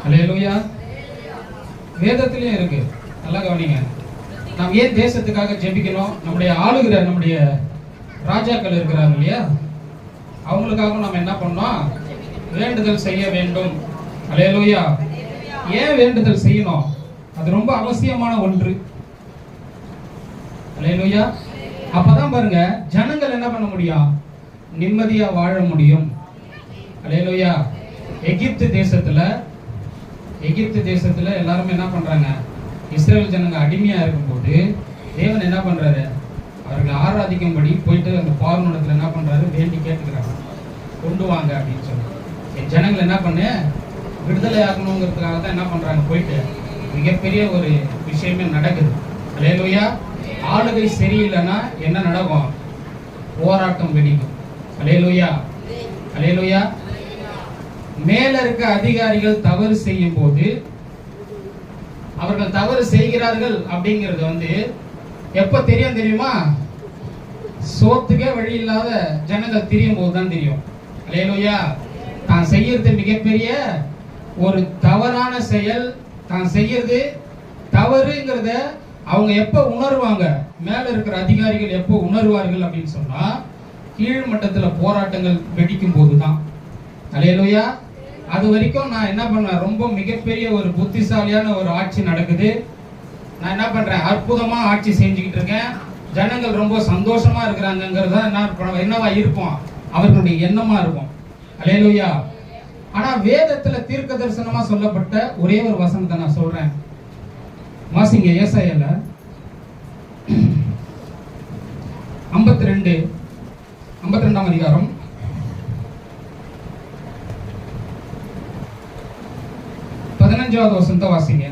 அல்லேலூயா. வேதத்திலயும் இருக்கு, நல்லா கவனிங்க. நாம் ஏன் தேசத்துக்காக ஜெபிக்கணும்? நம்முடைய ஆளுகிற நம்முடைய ராஜாக்கள் இருக்கிறாங்க இல்லையா, அவங்களுக்காக நம்ம என்ன பண்ணோம்? வேண்டுதல் செய்ய வேண்டும். அல்லேலூயா. ஏன் வேண்டுதல் செய்யணும்? அது ரொம்ப அவசியமான ஒன்று. அல்லேலூயா. அப்பதான் பாருங்க, ஜனங்கள் என்ன பண்ண முடியும்? நிம்மதியா வாழ முடியும். அல்லேலூயா. எகிப்து தேசத்துல எல்லாரும் என்ன பண்றாங்க? இஸ்ரேல் ஜனங்க அடிமையா இருக்கும்போது தேவன் என்ன பண்றாரு? அவர்களை ஆராதிக்கும்படி போயிட்டு அந்த பார்வனிடத்துல என்ன பண்றாரு? வேண்டி கேட்டுக்கிறாங்க, கொண்டு வாங்க அப்படின்னு சொல்லி. என் ஜனங்கள் என்ன பண்ண விடுதலை ஆகணுங்கிறதுக்காக தான் என்ன பண்றாங்க? போயிட்டு மிகப்பெரிய ஒரு விஷயமே நடக்குது. அல்லேலூயா. ஆளுகை சரியில்லைன்னா என்ன நடக்கும்? போராட்டம் வெடிக்கும். அல்லேலூயா. அல்லேலூயா. மேல இருக்க அதிகாரிகள் தவறு செய்யும் போது, அவர்கள் தவறு செய்கிறார்கள் அப்படிங்கிறது எப்ப தெரியுமா? சோத்துக்கே வழி இல்லாத ஜனங்கள் திரியும் போதுதான் தெரியும். அல்லேலூயா. தான் செய்யறது மிகப்பெரிய ஒரு தவறான செயல், தான் செய்யறது தவறுங்கிறத அவங்க எப்ப உணர்வாங்க? மேல இருக்கிற அதிகாரிகள் எப்ப உணர்வார்கள் அப்படின்னு சொன்னா, கீழ் மட்டத்துல போராட்டங்கள் வெடிக்கும் போதுதான். அல்லேலூயா. அது வரைக்கும் நான் என்ன பண்ணேன்? ரொம்ப மிகப்பெரிய ஒரு புத்திசாலியான ஒரு ஆட்சி நடக்குது. நான் என்ன பண்றேன்? அற்புதமா ஆட்சி செஞ்சுக்கிட்டு இருக்கேன். ஜனங்கள் ரொம்ப சந்தோஷமா இருக்கிறாங்கிறத என்னவா இருப்போம்? அவர்களுடைய எண்ணமா இருக்கும். அல்லேலூயா. ஆனா வேதத்துல தீர்க்க தரிசனமா சொல்லப்பட்ட ஒரே ஒரு வசனத்தை நான் சொல்றேன். வாசிங்க. ஏசாயால 52ஆம் அதிகாரம் 15வது வசனத்தை வாசிங்க.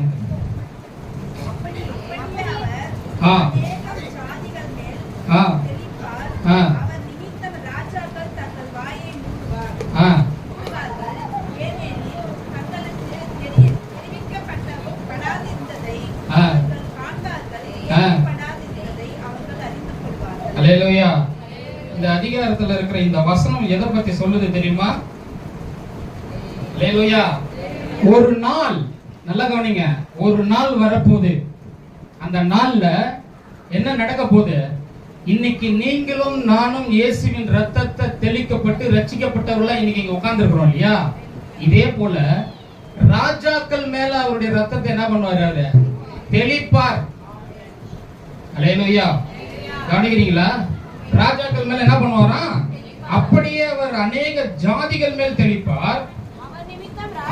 அல்லேலூயா. இந்த அதிகாரத்துல இருக்கிற இந்த வசனம் எதை பத்தி சொல்லுது தெரியுமா? அல்லேலூயா. ஒரு நாள், நல்லா கவனிங்க, ஒரு நாள் வரப்போகுது. அந்த நாள்ல என்ன நடக்க போகுது? இன்னைக்கு நீங்களும் நானும் இயேசுவின் ரத்தத்தை தெளிக்கப்பட்டு ரட்சிக்கப்பட்டவர்களா இன்னைக்கு இங்க உட்கார்ந்து இருக்கிறோம் இல்லையா? இதே போல ராஜாக்கள் மேல அவருடைய ரத்தத்தை என்ன பண்ணுவாரு? அவரு தெளிப்பார். அல்லேலூயா. கவனிக்கிறீங்களா? ராஜாக்கள் மேல என்ன பண்ணுவாராம்? அப்படியே அவர் அநேக ஜாதிகள் மேல் தெளிப்பார்.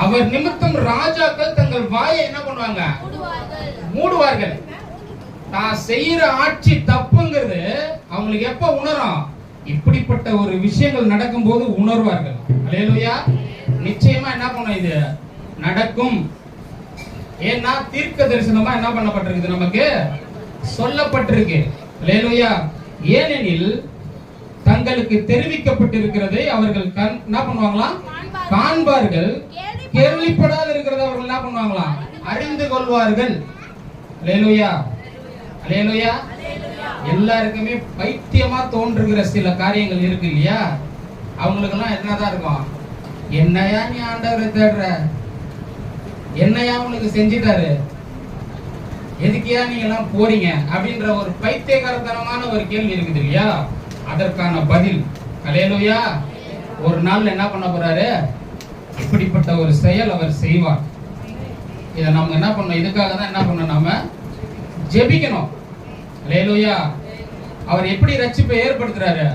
அவர் நிமித்தம் ராஜாக்கள் தங்கள் வாயை என்ன பண்ணுவாங்க? மூடுவார்கள். நான் செய்யற ஆட்சி தப்புங்கிறது அவங்களுக்கு எப்ப உணரும்? இப்படிப்பட்ட ஒரு விஷயங்கள் நடக்கும் போது உணர்வார்கள். அல்லேலூயா. நிச்சயமா என்ன பண்ணும்? இது நடக்கும். ஏன்னா தீர்க்க தரிசனமா என்ன பண்ணப்பட்டிருக்கு? நமக்கு சொல்லப்பட்டிருக்கு. அல்லேலூயா. ஏனெனில் தங்களுக்கு தெரிவிக்கப்பட்டிருக்கிறதை அவர்கள் என்ன பண்ணுவாங்களாம்? காண்பார்கள். கேள்விப்படாத இருக்கிறத அவர்கள் என்ன பண்ணுவாங்களாம்? அறிந்து கொள்வார்கள். அல்லேலூயா. அல்லேலூயா. எல்லாருக்குமே பைத்தியமா தோன்றுகிற சில காரியங்கள் இருக்கு இல்லையா? அவங்களுக்கு எல்லாம் என்னதான் இருக்கும்? என்னையா நீ ஆண்டவரை தேடுற? என்னையா உனக்கு செஞ்சிட்டாரு? எதுக்கியா நீங்க எல்லாம் போறீங்க? அப்படின்ற ஒரு பைத்தியகாரத்தனமான ஒரு கேள்வி இருக்குது இல்லையா? அதற்கான பதில் அல்லேலூயா. ஒரு நாள் என்ன பண்ண போறாரு? இப்படிப்பட்ட ஒரு செயல் அவர் செய்வார். இதை நம்ம என்ன பண்ணணும்? இதுக்காக தான் என்ன பண்ணணும்? நாம ஜெபிக்கணும். அல்லேலூயா. அவர் எப்படி ரட்சிப்பை ஏற்படுத்துறாரு?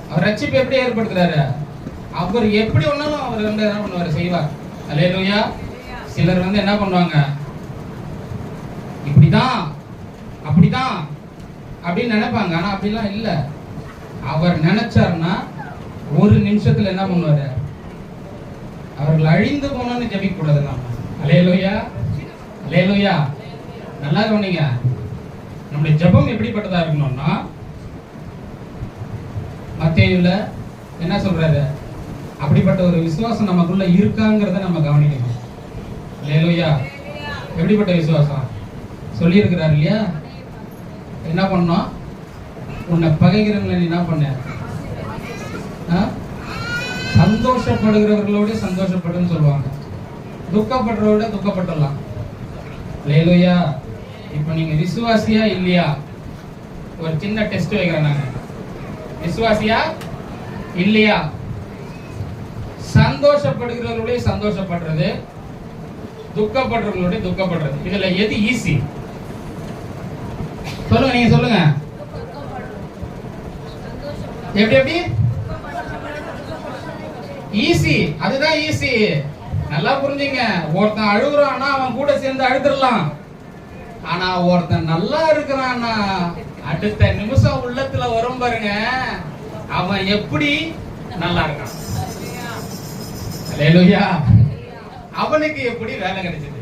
அவர் ரட்சிப்பை எப்படி ஏற்படுத்துறாரு? அவர் எப்படி ஒன்னாலும் அவர் என்ன பண்ணுவார்? செய்வார். அல்லேலூயா. சிலர் என்ன பண்ணுவாங்க? இப்படிதான் அப்படிதான் அப்படின்னு நினைப்பாங்க. ஆனா அப்படிலாம் இல்ல. அவர் நினைச்சாருன்னா ஒரு நிமிஷத்துல என்ன பண்ணுவாரு? அவர்கள் அழிந்து போனோம்னு ஜெபிக்க கூடாது நாம. அல்லேலூயா. அல்லேலூயா. நல்லா கவனிங்க. நம்முடைய ஜெபம் எப்படிப்பட்டதா இருக்கணும்னா, மத்தேயுல என்ன சொல்றாரு? அப்படிப்பட்ட ஒரு விசுவாசம் நமக்குள்ள இருக்காங்கிறத நம்ம கவனிக்கணும். அல்லேலூயா. எப்படிப்பட்ட விசுவாசம் சொல்லி இருக்கிறார் இல்லையா? என்ன பண்ணோம்? உன்னை பகைக்கிறவங்களை என்ன பண்ண? சந்தோஷப்படுகிறவர்களோட சந்தோஷப்படுன்னு சொல்லுவாங்க, துக்கப்படுறவரோட துக்கப்படலாம். அல்லேலூயா. இப்போ நீங்க விசுவாசியா இல்லையா? ஒரு சின்ன டெஸ்ட் வைக்கிறேன் நாங்க. விசுவாசியா இல்லையா? சந்தோஷப்படுகிறவர்களோட சந்தோஷப்படுறது, துக்கப்படுறவங்களோட துக்கப்படுறது, இதுல எது ஈஸி? சொல்லுங்க, நீங்க சொல்லுங்க. எப்படி எப்படி ஈஸி? அதுதான் ஈஸி. நல்லா புரிஞ்சுங்க. ஒருத்தன் அழுகுறான்னா அவன் கூட சேர்ந்து அழுதுடலாம். ஆனா ஒருத்தன் நல்லா இருக்கிறான்னா அடுத்த நிமிஷம் உள்ளத்துல வரும் பாருங்க, அவன் எப்படி நல்லா இருக்கான். அல்லேலூயா. அவனுக்கு எப்படி வேலை கிடைச்சது?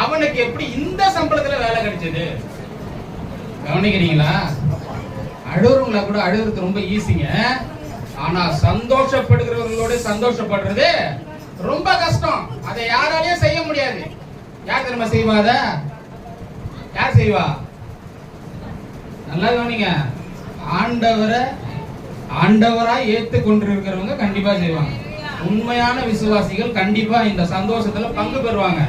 அவனுக்கு எப்படி இந்த சம்பளத்துல வேலை கிடைச்சது? கவனிக்கிறீங்களா? அழுகுறவங்கள கூட அழுகுறது ரொம்ப ஈஸிங்க. ஆனா சந்தோஷப்படுகிறவர்களோட சந்தோஷப்படுறது ரொம்ப கஷ்டம். அதை யாராலையும் செய்ய முடியாது. யார் தெரியுமா செய்வா? அத யார் செய்வா? நல்லா கவனிங்க. ஆண்டவரா ஏத்து கொண்டிருக்கிறவங்க கண்டிப்பா செய்வாங்க. உண்மையான விசுவாசிகள் கண்டிப்பா இந்த சந்தோஷத்துல பங்கு பெறுவாங்க.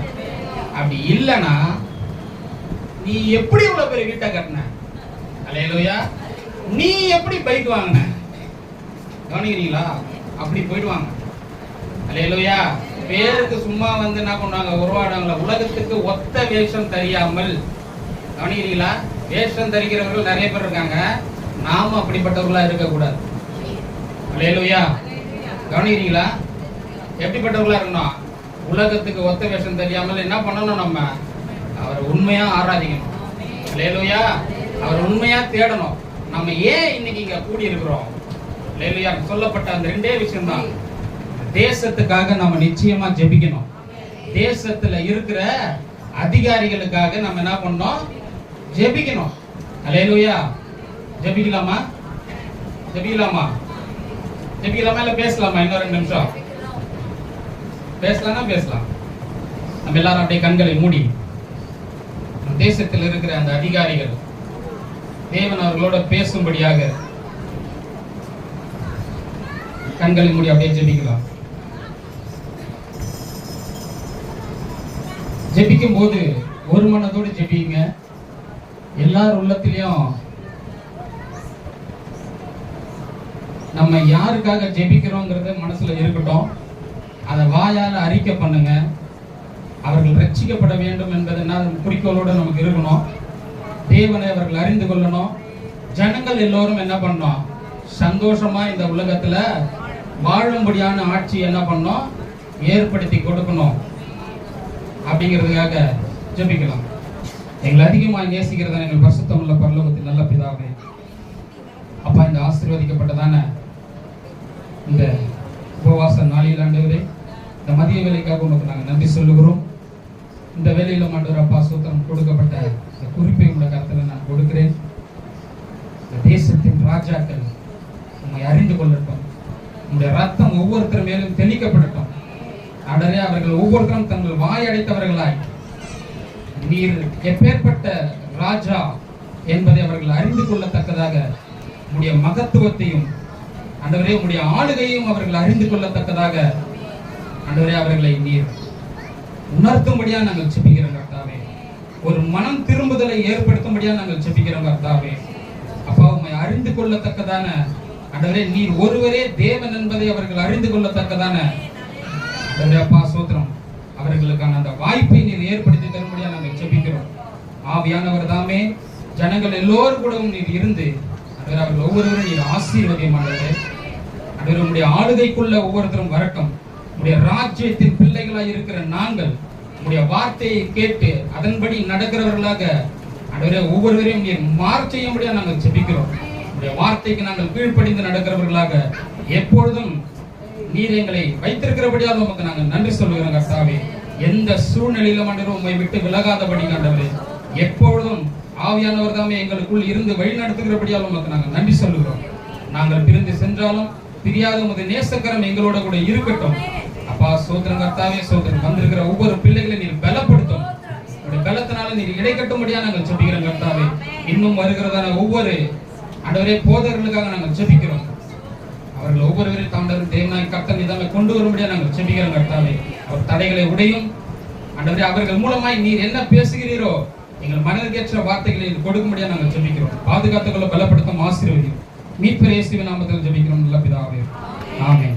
அப்படி இல்லனா நீ எப்படி இவ்வளவு பெரிய வீட்டை கட்டின? அல்லேலூயா. நீ எப்படி பைக் வாங்கின? கவனிக்கிறீங்களா? அப்படி போயிடுவாங்க. அல்லேலூயா. பேருக்கு சும்மா வந்து என்ன பண்ணுவாங்க, உருவாடுவாங்களா? உலகத்துக்கு ஒத்த வேஷம் தெரியாமல். கவனிக்கிறீங்களா? வேஷம் தரிக்கிறவர்கள் நிறைய பேர் இருக்காங்க. நாம அப்படிப்பட்டவர்களா இருக்கக்கூடாது. அல்லேலூயா. கவனிக்கிறீங்களா? எப்படிப்பட்டவர்களா இருக்கணும்? உலகத்துக்கு ஒத்த வேஷம் தெரியாமல் என்ன பண்ணணும்? நம்ம அவரை உண்மையா ஆராதிக்கணும். அல்லேலூயா. அவர் உண்மையா தேடணும். நம்ம ஏன் இன்னைக்கு இங்க கூடி இருக்கிறோம்? அல்லேலூயா. சொல்லப்பட்ட அந்த ரெண்டே விஷயம் தான். தேசத்துக்காக நம்ம நிச்சயமா ஜெபிக்கணும். தேசத்துல இருக்கிற அதிகாரிகளுக்காக நம்ம என்ன பண்ணோம்? ஜெபிக்கணும். அல்லேலூயா. ஜெபிக்கலாமா? ஜெபிக்கலாமா? ஜெபிக்கலாமா இல்ல பேசலாமா? இன்னும் 2 நிமிஷம் பேசலாம்னா பேசலாம். நம்ம எல்லாரும் அப்படியே கண்களை மூடி தேசத்தில் இருக்கிற அந்த அதிகாரிகள் தேவன் அவர்களோட பேசும்படியாக கண்களை மூடி அப்படியே ஜெபிக்கலாம். ஜெபிக்கும் போது ஒரு மனதோடு ஜெபிங்க. எல்லார் உள்ளத்திலையும் நம்ம யாருக்காக ஜெபிக்கிறோங்கிறது மனசுல இருக்கட்டும். அதை வாயால அறிக்கை பண்ணுங்க. அவர்கள் ரட்சிக்கப்பட வேண்டும் என்பதனால் குறிக்கோளோட நமக்கு இருக்கணும். தேவனை அவர்கள் அறிந்து கொள்ளணும். ஜனங்கள் எல்லோரும் என்ன பண்ணணும்? சந்தோஷமா இந்த உலகத்துல வாழும்படியான ஆட்சி என்ன பண்ணணும்? ஏற்படுத்தி கொடுக்கணும். அப்படிங்கிறதுக்காக ஜெபிக்கலாம். எங்களை அதிகமாக நேசிக்கிறதா எங்கள் பரிசுத்தம் உள்ள பரலோகத்தின் நல்ல பிதாவே, அப்பா, இந்த ஆசீர்வதிக்கப்பட்டதான இந்த உபவாச நாளில் ஆண்டவரே, இந்த மதிய வேலைக்காக உனக்கு நாங்கள் நன்றி சொல்லுகிறோம். இந்த வேலையிலும் ஆண்டவர் அப்பா சூத்திரம் கொடுக்கப்பட்ட இந்த குறிப்பை உள்ள கருத்தில் நான் கொடுக்கிறேன். இந்த தேசத்தின் ராஜாக்கள் உண்மை அறிந்து கொள்ளட்டும். உங்களுடைய ரத்தம் ஒவ்வொருத்தர் மேலும் தெளிக்கப்படட்டும். ஆண்டவரே, அவர்கள் ஒவ்வொருத்தரும் தங்கள் வாய் அடைத்தவர்களாய் நீர் எப்பேற்பட்ட ராஜா என்பதை அவர்கள் அறிந்து கொள்ளத்தக்கதாக உங்களுடைய மகத்துவத்தையும் ஆண்டவரே உங்களுடைய ஆளுகையும் அவர்கள் அறிந்து கொள்ளத்தக்கதாக ஆண்டவரே அவர்களை நீர் உணர்த்தும்படியா நாங்கள் ஜெபிக்கிறோம் கர்த்தாவே. ஒரு மனம் திரும்புதலை ஏற்படுத்தும்படியா நாங்கள் ஜெபிக்கிறோம் கர்த்தாவே. அப்பா, உம்மை அறிந்து கொள்ளத்தக்கதான ஆண்டவரே நீர் ஒருவரே தேவன் என்பதை அவர்கள் அறிந்து கொள்ளத்தக்கதான ஆண்டவரே அப்பா சோத்திரம், அவர்களுக்கான அந்த வாய்ப்பை நீர் ஏற்படுத்தி தரும்படியா நாங்கள் ஜெபிக்கிறோம். ஆவியானவர் தாமே ஜனங்கள் எல்லோரும் கூட நீர் இருந்து அவர்கள் ஒவ்வொருவரும் நீர் ஆசீர்வதியமானவரே. ஆண்டவரே, உம்முடைய ஆளுகைக்குள்ள ஒவ்வொருத்தரும் வரட்டும். உம்முடைய ராஜ்யத்தின் பிள்ளைகளாய் இருக்கிற நாங்கள் உம்முடைய வார்த்தையை கேட்டு அதன்படி நடக்கிறவர்களாக ஆண்டவரே ஒவ்வொருவரையும் நீர் மார்ச் செய்யும்படியா நாங்கள் ஜெபிக்கிறோம். உம்முடைய வார்த்தைக்கு நாங்கள் கீழ்ப்படிந்து நடக்கிறவர்களாக எப்பொழுதும் நீர் எங்களை வைத்திருக்கிறபடியால் உமக்கு நாங்கள் நன்றி சொல்லுகிறோம் கர்த்தாவே. எந்த சூழ்நிலையிலும் ஆண்டவரே உம்மை விட்டு விலகாதபடி ஆண்டவரே எப்பொழுதும் ஆவியானவர் தாமே எங்களுக்குள் இருந்து வழி நடத்துகிறபடியால் உமக்கு நாங்கள் நன்றி சொல்லுகிறோம். நாங்கள் பிரிந்து சென்றாலும் பிரியாத உமது நேசக்கரம் எங்களோட கூட இருக்கட்டும். அப்பா சோத்திரம் கர்த்தாவே, சோத்திரம். வந்திருக்கிற ஒவ்வொரு பிள்ளைகளை நீர் பலப்படுத்தும். உங்களுடைய பலத்தினால நீர் இடைக்கட்டும்படியா நாங்கள் ஜெபிக்கிறோம் கர்த்தாவே. இன்னும் வருகிறதான ஒவ்வொரு ஆண்டவரே போதகர்களுக்காக நாங்கள் ஜெபிக்கிறோம். அவர்கள் ஒவ்வொருவரையும் தாண்டவர் தேவனாய் கர்த்தர் நிதாமை கொண்டு வரும்படியா நாங்கள் ஜெபிக்கிறோம் கர்த்தாவே. அவர் தடைகளை உடையும் ஆண்டவரே, அவர்கள் மூலமாய் நீர் என்ன பேசுகிறீரோ எங்கள் மனதிற்கேற்ற வார்த்தைகளை கொடுக்கும்படியா நாங்கள் ஜெபிக்கிறோம். பாதுகாத்துக்கொள்ள பலப்படுத்தும் ஆசீர்வதியும் மீட்பர் இயேசுவின் நாமத்தில் ஜெபிக்கிறோம் நல்ல பிதாவே. ஆமென்.